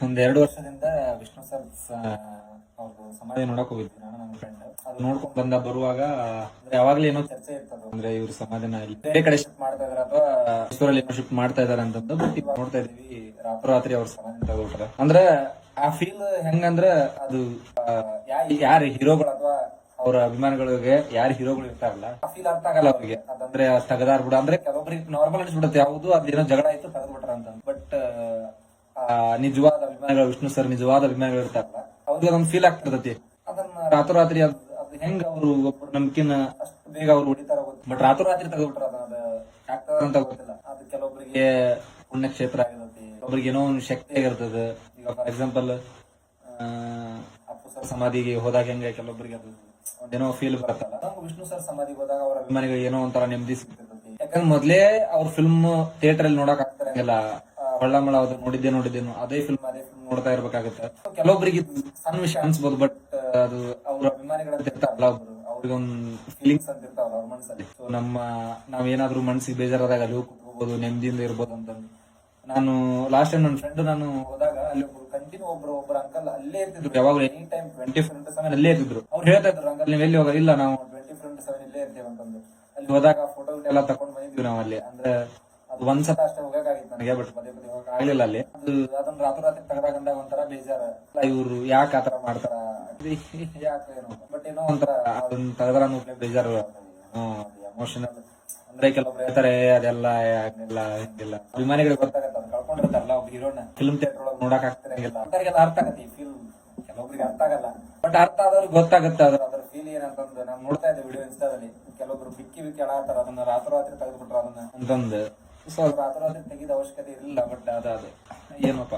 ಒಂದ್ 2 ವರ್ಷದಿಂದ ವಿಷ್ಣು ಸರ್ ಅವ್ರದ್ದು ಸಮಾಧಿ ನೋಡಕ್ ಹೋಗಿದ್ವಿ ನಾನು ನನ್ನ ಫ್ರೆಂಡ್. ಅದು ನೋಡ್ಕೊಂಡ್ ಬರುವಾಗ ಯಾವಾಗ್ಲೂ ಏನೋ ಚರ್ಚೆ ಇರ್ತದ, ಅಂದ್ರೆ ಇವ್ರ ಸಮಾಧಿನ ಇಲ್ಲಿ ಬೇರೆ ಕಡೆ ಶಿಫ್ಟ್ ಮಾಡ್ತಾ ಇದಾರೆ ಅಥವಾ ಮೈಸೂರಲ್ಲಿ ಏನೋ ಶಿಫ್ಟ್ ಮಾಡ್ತಾ ಇದಾರೆ ಅಂತಂದು. ಬಟ್ ಇವಾಗ ನೋಡ್ತಾ ಇದೀವಿ ರಾತ್ರಿ ಅವ್ರ ಸಮಾಧಿ ತಗೊಳ್ತಾರೆ. ಅಂದ್ರೆ ಆ ಫೀಲ್ ಹೆಂಗಂದ್ರೆ ಅದು ಯಾರ ಹೀರೋಗಳು ಅಥವಾ ಅವ್ರ ಅಭಿಮಾನಿಗಳಿಗೆ ಯಾರು ಹೀರೋಗಳು ಇರ್ತಾರಲ್ಲ, ಆ ಫೀಲ್ ಅರ್ಥ ಆಗಲ್ಲ ಅವ್ರಿಗೆ. ಅದಂದ್ರೆ ತೆಗದಾರ್ ಬಿಡ, ಅಂದ್ರೆ ಕೆಲವೊಬ್ರಿಗೆ ನಾರ್ಮಲ್ ಅನ್ಸ್ಬಿಡುತ್ತೆ ಯಾವ್ದು ಅದೇನೋ ಜಗಳ ಆಯ್ತು ತೆಗೆದ್ ಬಿಟ್ರ ಅಂತ. ಬಟ್ ನಿಜವಾದ ಅಭಿಮಾನಿಗಳು, ವಿಷ್ಣು ಸರ್ ನಿಜವಾದ ಅಭಿಮಾನಿಗಳು ಇರ್ತಾರಲ್ಲ, ಅವ್ರಿಗೆ ಅದೊಂದು ಫೀಲ್ ಆಗ್ತಿರ್ತತಿ. ಅದನ್ನ ರಾತ್ರಿ ಅದು ಹೆಂಗ್ ಅವ್ರು ಒಬ್ರು ನಮ್ಕಿನ ಅಷ್ಟು ಬೇಗ ಅವ್ರು ಹೊಡಿತಾರ ಗೊತ್ತು. ಬಟ್ ರಾತ್ರಿ ತೆಗೆದ್ಬಿಟ್ರ ಅದು ಆಗ್ತದ ಅಂತ ಗೊತ್ತಿಲ್ಲ. ಅದು ಕೆಲವೊಬ್ಬರಿಗೆ ಪುಣ್ಯಕ್ಷೇತ್ರ ಆಗಿರ್ತತಿ, ಒಬ್ರಿಗೆ ಏನೋ ಒಂದು ಶಕ್ತಿ ಆಗಿರ್ತದೆ. ಈಗ ಫಾರ್ ಎಕ್ಸಾಂಪಲ್ ಅಪ್ಪು ಸರ್ ಸಮಾಧಿಗೆ ಹೋದಾಗ ಹೆಂಗೆ ಕೆಲವೊಬ್ಬರಿಗೆ ಅದು ಒಂದೇನೋ ಫೀಲ್ ಬರುತ್ತಲ್ಲ, ನಮ್ಗೆ ವಿಷ್ಣು ಸರ್ ಸಮಾಧಿಗೆ ಹೋದಾಗ ಅವ್ರ ಅಭಿಮಾನಿಗಳಿಗೆ ಏನೋ ಒಂಥರ ನೆಮ್ಮದಿ ಸಿಗ್ತಿರ್ತತಿ. ಯಾಕಂದ್ರೆ ಮೊದ್ಲೇ ಅವ್ರ ಫಿಲ್ಮ್ ಥಿಯೇಟರ್ ಅಲ್ಲಿ ನೋಡಕ್ ಆಗ್ತಾರಂಗಿಲ್ಲ. ಹೊಳ್ಳಮಳ ಅದು ನೋಡಿದ್ದೇನು ಅದೇ ಫಿಲ್ಮ್ ನೋಡ್ತಾ ಇರ್ಬೇಕಾಗುತ್ತೆ. ಕೆಲವೊಬ್ಬರಿಗೆ ಸಣ್ಣ ವಿಷಯ ಅನ್ಸ್ಬೋದು, ಬಟ್ ಅದು ಅವ್ರ ಅಭಿಮಾನಿಗಳಂತ ಇರ್ತಾರಲ್ಲ, ಅವ್ರಿಗೊಂದ್ ಫೀಲಿಂಗ್ಸ್ ಅಂತ ಇರ್ತಾವಲ್ಲ ಅವ್ರ ಮನಸ್ಸಲ್ಲಿ. ಸೊ ನಾವೇನಾದ್ರೂ ಮನ್ಸಿಗೆ ಬೇಜಾರಾದಾಗ ಅಲ್ಲಿ ಹೋಗಿ ಕುತ್ಕೋಬಹುದು, ನೆಮ್ಮದಿಯಿಂದ ಇರ್ಬೋದು ಅಂತ. ನಾನು ಲಾಸ್ಟ್ ಟೈಮ್ ನನ್ನ ಫ್ರೆಂಡ್ ನಾನು ಹೋದಾಗ ಅಲ್ಲಿ ಕಂಟಿನ್ಯೂ ಒಬ್ರು ಅಂಕಲ್ ಅಲ್ಲೇ ಇರ್ತಿದ್ರು. ಯಾವಾಗ ಎನಿ ಟೈಮ್ 24/7 ಅಲ್ಲೇ ಇರ್ತಿದ್ರು. ಅವ್ರು ಹೇಳ್ತಾ ಇದ್ರು, ಅಂಕಲ್ ನೀವು ಎಲ್ಲಿ ಹೋಗ, ಇಲ್ಲ ನಾವು 24/7 ಇಲ್ಲೇ ಇರ್ತೇವೆ ಅಂತಂದು. ಅಲ್ಲಿ ಹೋದಾಗ ಫೋಟೋ ಎಲ್ಲ ತಕೊಂಡ್ ಬಂದಿದ್ವಿ ನಾವು ಅಲ್ಲಿ. ಅಂದ್ರೆ ಅದು ಒಂದ್ಸತ ಅಷ್ಟೇ ಹೋಗಕ್ಕಾಗಿತ್ತು ನನಗೆ, ಬಟ್ ಪದೇ ಹೋಗಕ್ ಆಗ್ಲಿಲ್ಲ ಅಲ್ಲಿ. ಅದನ್ನ ರಾತ್ರಿ ತೆಗದಾಗಂದಾಗ ಒಂಥರ ಬೇಜಾರ, ಇವ್ರು ಯಾಕೆ ಆತರ ಮಾಡ್ತಾರ ಯಾಕೆ ಏನೋ. ಬಟ್ ಏನೋ ಒಂಥರ ಅದನ್ನ ತೆಗದ್ರ ಬೇಜಾರು, ಎಮೋಷನಲ್. ಅಂದ್ರೆ ಕೆಲವೊಬ್ರು ಹೇಳ್ತಾರೆ ಅದೆಲ್ಲ ಹಂಗಿಲ್ಲ ಹಿಂಗಿಲ್ಲ. ಅಭಿಮಾನಿಗಳಿಗೆ ಗೊತ್ತಾಗತ್ತ, ಅದು ಕಳ್ಕೊಂಡಿರ್ತಾರಲ್ಲ ಒಬ್ಬ ಹೀರೋನ ಫಿಲ್ಮ್ ಥಿಯೇಟರ್ ಒಳಗೆ ನೋಡಕ್ ಆಗ್ತಿರಂಗಿಲ್ಲ. ಅಂತವ್ರಿಗೆಲ್ಲ ಅರ್ಥ ಆಗತ್ತೆ ಈ ಫೀಲ್. ಕೆಲವೊಬ್ರಿಗೆ ಅರ್ಥ ಆಗಲ್ಲ, ಬಟ್ ಅರ್ಥ ಆದವ್ರಿಗೆ ಗೊತ್ತಾಗುತ್ತೆ ಅದ್ರ ಫೀಲ್ ಏನಂತಂದು. ನಾವು ನೋಡ್ತಾ ಇದ್ದೆ ವಿಡಿಯೋ ಇನ್ಸ್ಟಾದಲ್ಲಿ, ಕೆಲವೊಬ್ರು ಬಿಕ್ಕಿ ಹೇಳಾತಾರ ಅದನ್ನ ರಾತ್ರಿ ತೆಗೆದ್ಬಿಟ್ರ ಅದನ್ನ ಅಂತಂದು. ಸೊ ರಾತ್ರಿ ತೆಗಿದ ಅವಶ್ಯಕತೆ ಇರಲಿಲ್ಲ. ಬಟ್ ಅದು ಏನಪ್ಪ